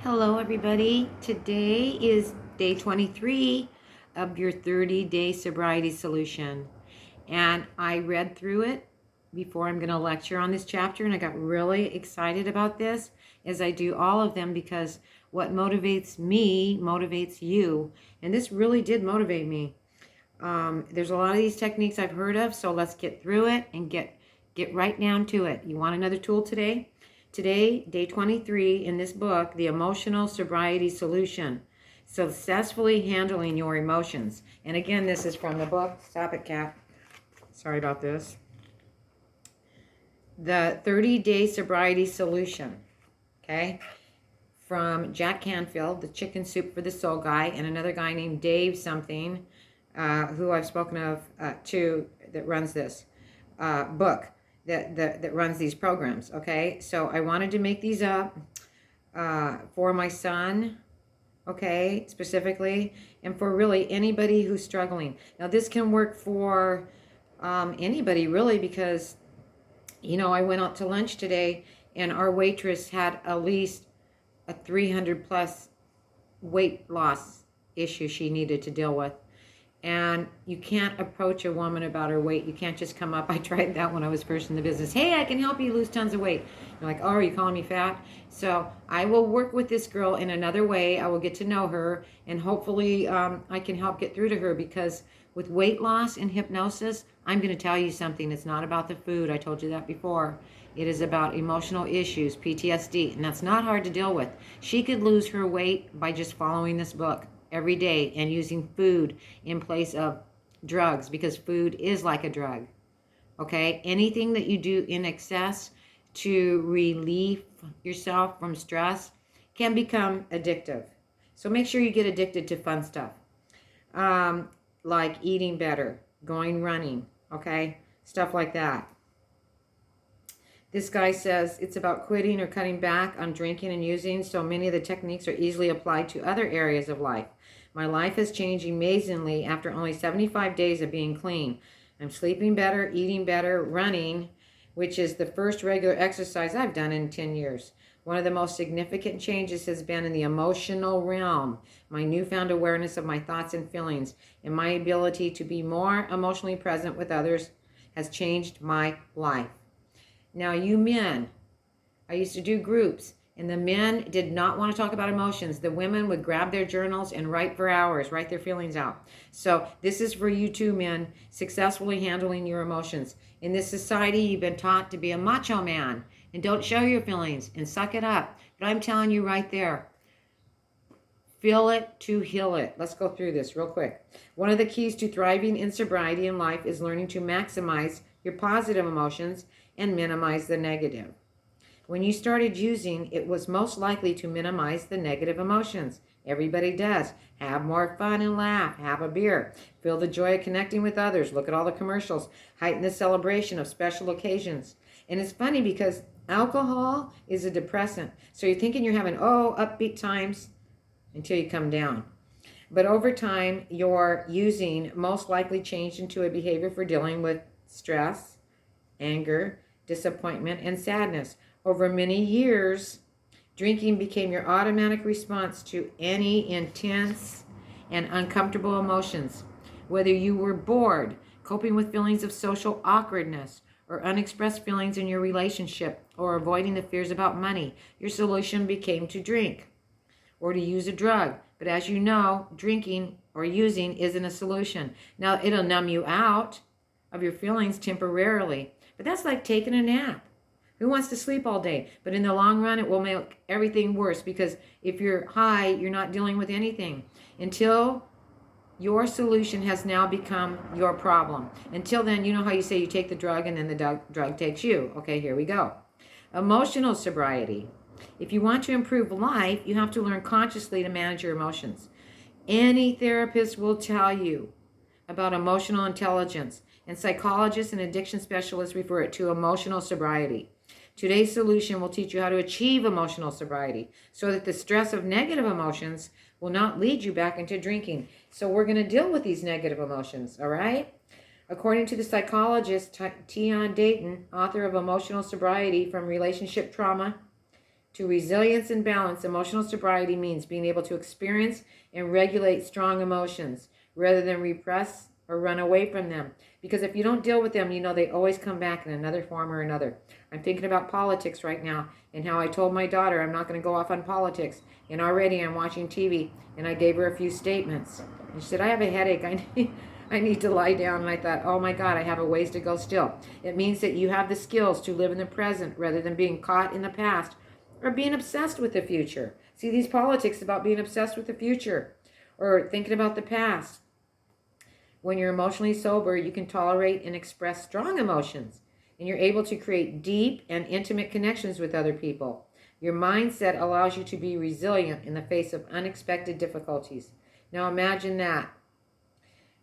Hello, everybody. Today is day 23 of your 30-day sobriety solution. And I read through it before I'm going to lecture on this chapter, and I got really excited about this, as I do all of them, because what motivates me motivates you. And this really did motivate me. There's a lot of these techniques I've heard of, so let's get through it and get right down to it. You want another tool today? Today, day 23 in this book, The Emotional Sobriety Solution, Successfully Handling Your Emotions. And again, this is from the book, stop it, cat. Sorry about this. The 30-Day Sobriety Solution, okay? From Jack Canfield, the Chicken Soup for the Soul guy, and another guy named Dave something, who I've spoken of to, that runs this book. That runs these programs, okay? So I wanted to make these up for my son, okay, specifically, and for really anybody who's struggling. Now, this can work for anybody, really, because, you know, I went out to lunch today, and our waitress had at least a 300-plus weight loss issue she needed to deal with. And you can't approach a woman about her weight. You can't just come up. I tried that when I was first in the business. Hey, I can help you lose tons of weight. You're like, oh, are you calling me fat? So I will work with this girl in another way. I will get to know her, and hopefully I can help get through to her, because with weight loss and hypnosis, I'm going to tell you something. It's not about the food. I told you that before. It is about emotional issues, PTSD, and that's not hard to deal with. She could lose her weight by just following this book every day and using food in place of drugs, because food is like a drug, okay? Anything that you do in excess to relieve yourself from stress can become addictive. So make sure you get addicted to fun stuff, like eating better, going running, okay? Stuff like that. This guy says it's about quitting or cutting back on drinking and using, so many of the techniques are easily applied to other areas of life. My life has changed amazingly after only 75 days of being clean. I'm sleeping better, eating better, running, which is the first regular exercise I've done in 10 years. One of the most significant changes has been in the emotional realm. My newfound awareness of my thoughts and feelings and my ability to be more emotionally present with others has changed my life. Now, you men, I used to do groups, and the men did not want to talk about emotions. The women would grab their journals and write for hours, write their feelings out. So this is for you too, men, successfully handling your emotions. In this society, you've been taught to be a macho man and don't show your feelings and suck it up. But I'm telling you right there, feel it to heal it. Let's go through this real quick. One of the keys to thriving in sobriety in life is learning to maximize your positive emotions and minimize the negative. When you started using, it was most likely to minimize the negative emotions. Everybody does. Have more fun and laugh. Have a beer. Feel the joy of connecting with others. Look at all the commercials. Heighten the celebration of special occasions. And it's funny because alcohol is a depressant. So you're thinking you're having, upbeat times until you come down. But over time, your using most likely changed into a behavior for dealing with stress, anger, disappointment, and sadness. Over many years, drinking became your automatic response to any intense and uncomfortable emotions. Whether you were bored, coping with feelings of social awkwardness, or unexpressed feelings in your relationship, or avoiding the fears about money, your solution became to drink or to use a drug. But as you know, drinking or using isn't a solution. Now, it'll numb you out of your feelings temporarily, but that's like taking a nap. Who wants to sleep all day? But in the long run, it will make everything worse, because if you're high, you're not dealing with anything until your solution has now become your problem. Until then, you know how you say you take the drug and then the drug takes you. Okay, here we go. Emotional sobriety. If you want to improve life, you have to learn consciously to manage your emotions. Any therapist will tell you about emotional intelligence, and psychologists and addiction specialists refer it to emotional sobriety. Today's solution will teach you how to achieve emotional sobriety so that the stress of negative emotions will not lead you back into drinking. So we're going to deal with these negative emotions, all right? According to the psychologist Tion Dayton, author of Emotional Sobriety from Relationship Trauma To resilience and balance, emotional sobriety means being able to experience and regulate strong emotions rather than repress or run away from them. Because if you don't deal with them, you know they always come back in another form or another. I'm thinking about politics right now and how I told my daughter I'm not going to go off on politics. And already I'm watching TV and I gave her a few statements. And she said, I have a headache. I need to lie down. And I thought, oh my God, I have a ways to go still. It means that you have the skills to live in the present rather than being caught in the past or being obsessed with the future. See, these politics about being obsessed with the future or thinking about the past. When you're emotionally sober, you can tolerate and express strong emotions, and you're able to create deep and intimate connections with other people. Your mindset allows you to be resilient in the face of unexpected difficulties. Now imagine that.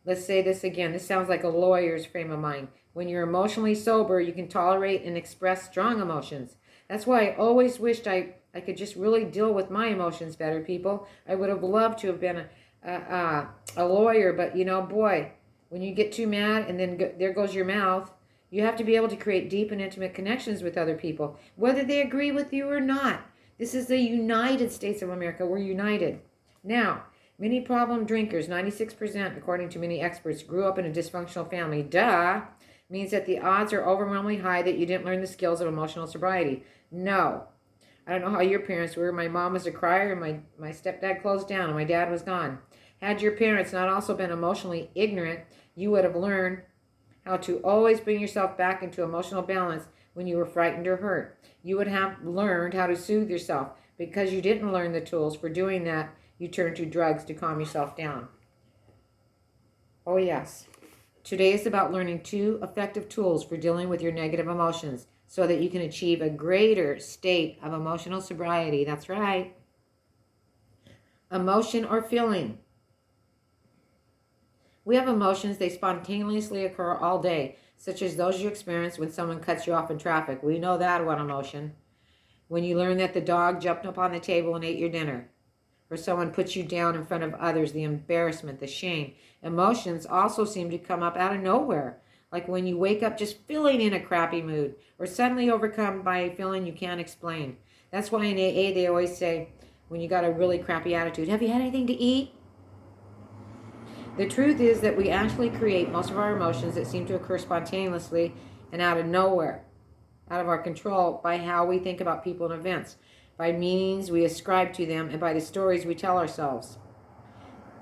Let's say this again. This sounds like a lawyer's frame of mind. When you're emotionally sober, you can tolerate and express strong emotions. That's why I always wished I could just really deal with my emotions better, people. I would have loved to have been a lawyer, but you know, boy, when you get too mad and then there goes your mouth, you have to be able to create deep and intimate connections with other people, whether they agree with you or not. This is the United States of America. We're united. Now, many problem drinkers, 96%, according to many experts, grew up in a dysfunctional family. Duh, means that the odds are overwhelmingly high that you didn't learn the skills of emotional sobriety. No. I don't know how your parents were. My mom was a crier, and my stepdad closed down, and my dad was gone. Had your parents not also been emotionally ignorant, you would have learned how to always bring yourself back into emotional balance when you were frightened or hurt. You would have learned how to soothe yourself. Because you didn't learn the tools for doing that, you turned to drugs to calm yourself down. Oh, yes. Today is about learning 2 effective tools for dealing with your negative emotions so that you can achieve a greater state of emotional sobriety. That's right. Emotion or feeling. We have emotions, they spontaneously occur all day, such as those you experience when someone cuts you off in traffic. We know that one emotion. When you learn that the dog jumped up on the table and ate your dinner. Or someone puts you down in front of others, the embarrassment, the shame. Emotions also seem to come up out of nowhere, like when you wake up just feeling in a crappy mood, or suddenly overcome by a feeling you can't explain. That's why in AA they always say, when you got a really crappy attitude, have you had anything to eat? The truth is that we actually create most of our emotions that seem to occur spontaneously and out of nowhere, out of our control, by how we think about people and events, by meanings we ascribe to them, and by the stories we tell ourselves.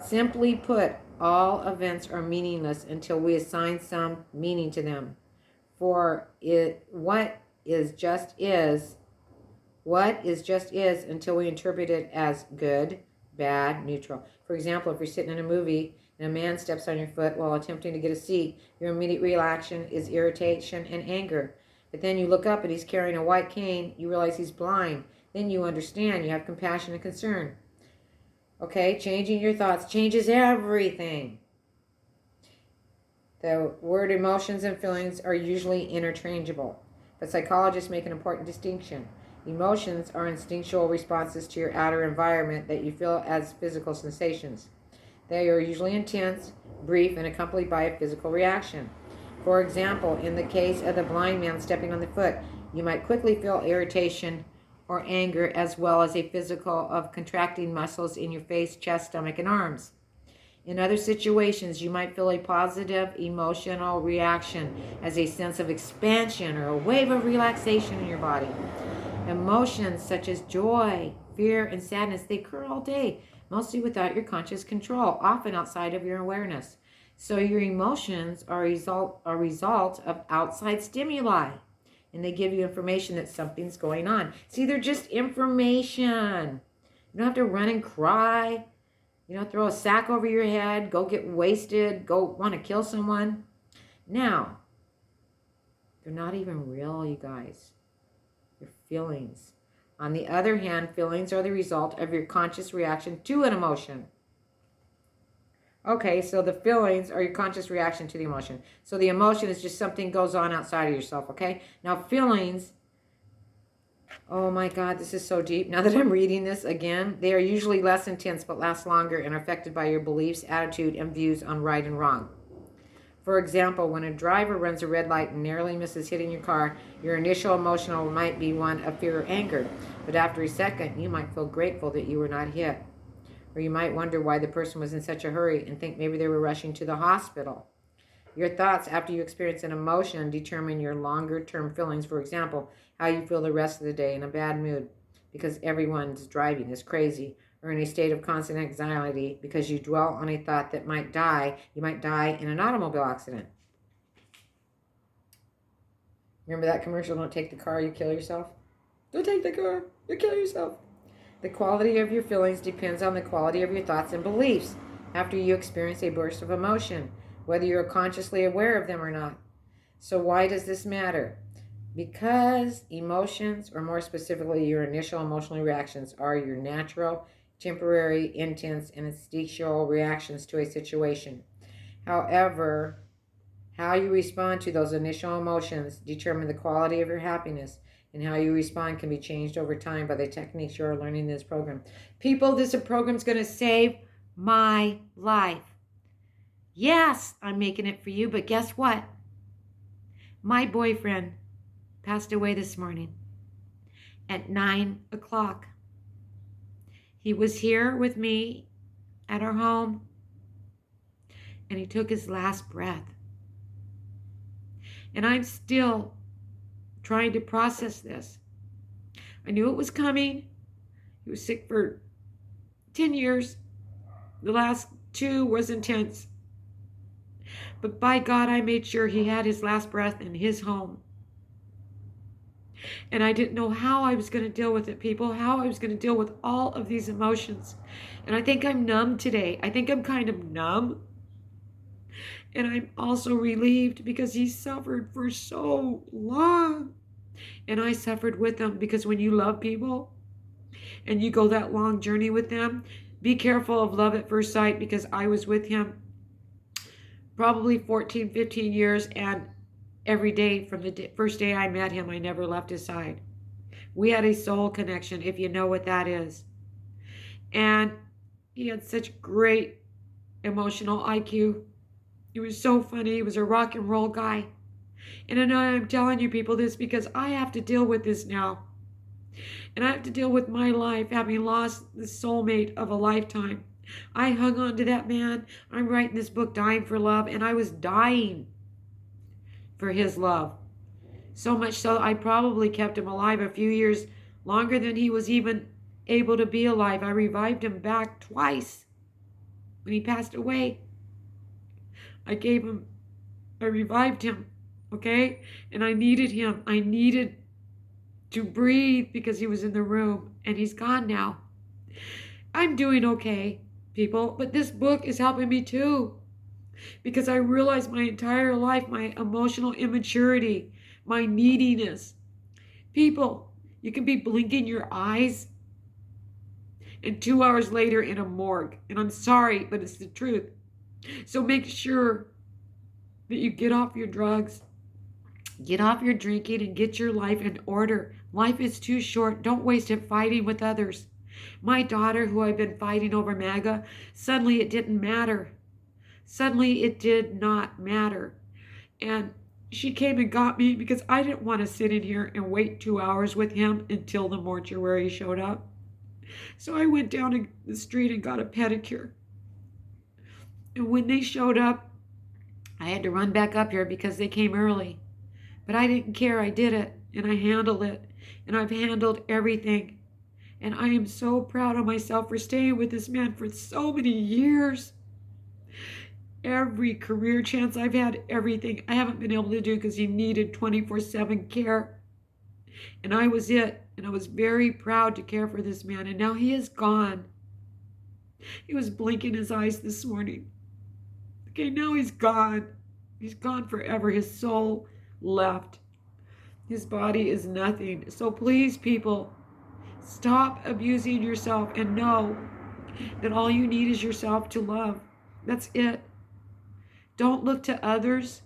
Simply put, all events are meaningless until we assign some meaning to them. For what is just is until we interpret it as good, bad, neutral. For example, if you're sitting in a movie and a man steps on your foot while attempting to get a seat, your immediate reaction is irritation and anger. But then you look up and he's carrying a white cane, you realize he's blind. Then you understand, you have compassion and concern. Okay, changing your thoughts changes everything. The word emotions and feelings are usually interchangeable, but psychologists make an important distinction. Emotions are instinctual responses to your outer environment that you feel as physical sensations. They are usually intense, brief, and accompanied by a physical reaction. For example, in the case of the blind man stepping on the foot, you might quickly feel irritation or anger, as well as a physical of contracting muscles in your face, chest, stomach, and arms. In other situations, you might feel a positive emotional reaction as a sense of expansion or a wave of relaxation in your body. Emotions such as joy, fear, and sadness, they occur all day, mostly without your conscious control, often outside of your awareness. So your emotions are a result of outside stimuli, and they give you information that something's going on. See, they're just information. You don't have to run and cry. You know, throw a sack over your head, go get wasted, go want to kill someone. Now, they're not even real, you guys. Your feelings. On the other hand, feelings are the result of your conscious reaction to an emotion. Okay, so the feelings are your conscious reaction to the emotion. So the emotion is just something goes on outside of yourself, okay? Now feelings, oh my God, this is so deep. Now that I'm reading this again, they are usually less intense but last longer and are affected by your beliefs, attitude, and views on right and wrong. For example, when a driver runs a red light and narrowly misses hitting your car, your initial emotional might be one of fear or anger. But after a second, you might feel grateful that you were not hit. Or you might wonder why the person was in such a hurry and think maybe they were rushing to the hospital. Your thoughts after you experience an emotion determine your longer-term feelings. For example, how you feel the rest of the day in a bad mood because everyone's driving is crazy, or in a state of constant anxiety because you dwell on a thought that you might die in an automobile accident. Remember that commercial, don't take the car, you kill yourself? Don't take the car, you kill yourself. The quality of your feelings depends on the quality of your thoughts and beliefs after you experience a burst of emotion, whether you're consciously aware of them or not. So why does this matter? Because emotions, or more specifically your initial emotional reactions, are your natural, temporary, intense, and instinctual reactions to a situation. However, how you respond to those initial emotions determine the quality of your happiness, and how you respond can be changed over time by the techniques you are learning in this program. People, this program is going to save my life. Yes, I'm making it for you, but guess what? My boyfriend passed away this morning at 9 o'clock. He was here with me at our home, and he took his last breath. And I'm still trying to process this. I knew it was coming. He was sick for 10 years. The last 2 was intense. But by God, I made sure he had his last breath in his home. And I didn't know how I was going to deal with it, people, how I was going to deal with all of these emotions. And I think I'm numb today. I think I'm kind of numb. And I'm also relieved because he suffered for so long. And I suffered with him, because when you love people and you go that long journey with them, be careful of love at first sight, because I was with him probably 14, 15 years, and every day from the first day I met him, I never left his side. We had a soul connection, if you know what that is. And he had such great emotional IQ. He was so funny. He was a rock and roll guy. And I know I'm telling you people this because I have to deal with this now. And I have to deal with my life, having lost the soulmate of a lifetime. I hung on to that man. I'm writing this book, Dying for Love, and I was dying for his love. So much so I probably kept him alive a few years longer than he was even able to be alive. I revived him back twice when he passed away. I revived him, okay? And I needed him. I needed to breathe because he was in the room, and he's gone now. I'm doing okay, people, but this book is helping me too, because I realized my entire life, my emotional immaturity, my neediness. People, you can be blinking your eyes and 2 hours later in a morgue. And I'm sorry, but it's the truth. So make sure that you get off your drugs, get off your drinking, and get your life in order. Life is too short. Don't waste it fighting with others. My daughter, who I've been fighting over MAGA, suddenly it didn't matter. Suddenly it did not matter. And she came and got me because I didn't want to sit in here and wait 2 hours with him until the mortuary showed up. So I went down the street and got a pedicure. And when they showed up, I had to run back up here because they came early. But I didn't care. I did it, and I handled it. And I've handled everything. And I am so proud of myself for staying with this man for so many years. Every career chance I've had, everything I haven't been able to do because he needed 24/7 care. And I was it. And I was very proud to care for this man. And now he is gone. He was blinking his eyes this morning. Okay, now he's gone. He's gone forever. His soul left. His body is nothing. So please, people, stop abusing yourself and know that all you need is yourself to love. That's it. Don't look to others.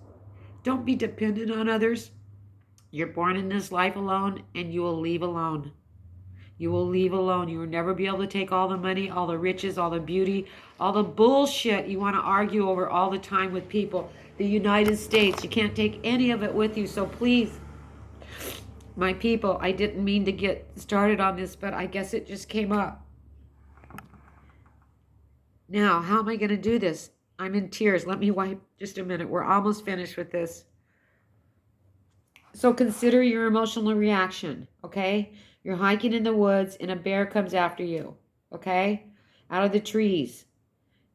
Don't be dependent on others. You're born in this life alone, and you will leave alone. You will leave alone. You will never be able to take all the money, all the riches, all the beauty, all the bullshit you want to argue over all the time with people. The United States, you can't take any of it with you. So please, My people, I didn't mean to get started on this, but I guess it just came up. Now, how am I going to do this? I'm in tears. Let me wipe just a minute. We're almost finished with this. So consider your emotional reaction, okay? You're hiking in the woods and a bear comes after you, okay? Out of the trees.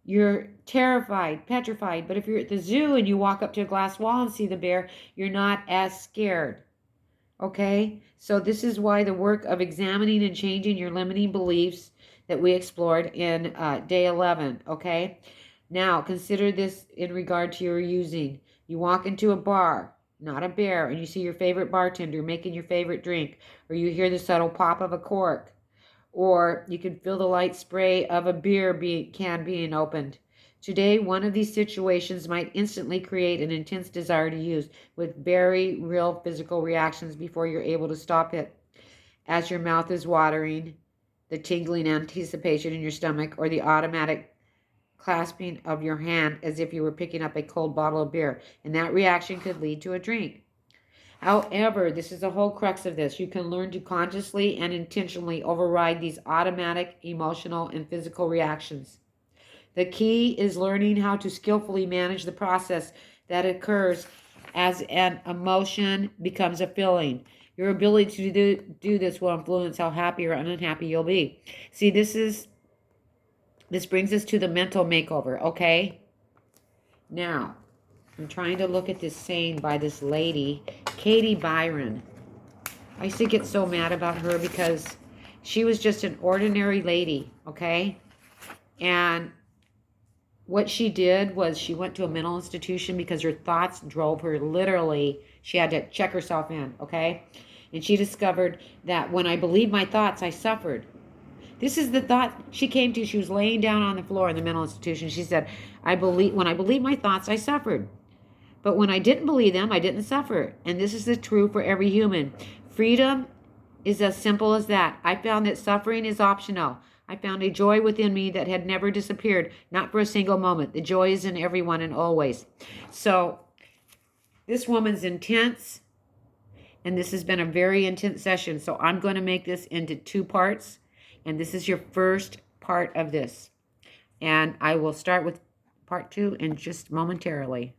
You're terrified, petrified, but if you're at the zoo and you walk up to a glass wall and see the bear, you're not as scared, okay? So this is why the work of examining and changing your limiting beliefs that we explored in day 11, okay? Now, consider this in regard to your using. You walk into a bar, not a bear, and you see your favorite bartender making your favorite drink, or you hear the subtle pop of a cork, or you can feel the light spray of a beer can being opened. Today, one of these situations might instantly create an intense desire to use with very real physical reactions before you're able to stop it. As your mouth is watering, the tingling anticipation in your stomach, or the automatic clasping of your hand as if you were picking up a cold bottle of beer. And that reaction could lead to a drink. However, this is the whole crux of this. You can learn to consciously and intentionally override these automatic emotional and physical reactions. The key is learning how to skillfully manage the process that occurs as an emotion becomes a feeling. Your ability to do this will influence how happy or unhappy you'll be. See, this brings us to the mental makeover, okay? Now, I'm trying to look at this saying by this lady, Katie Byron. I used to get so mad about her because she was just an ordinary lady, okay? And what she did was she went to a mental institution because her thoughts drove her literally. She had to check herself in, okay? And she discovered that when I believed my thoughts, I suffered. This is the thought she came to. She was laying down on the floor in the mental institution. She said, when I believed my thoughts, I suffered. But when I didn't believe them, I didn't suffer. And this is the truth for every human. Freedom is as simple as that. I found that suffering is optional. I found a joy within me that had never disappeared, not for a single moment. The joy is in everyone and always. So this woman's intense, and this has been a very intense session. So I'm going to make this into 2 parts. And this is your first part of this. And I will start with part 2 in just momentarily.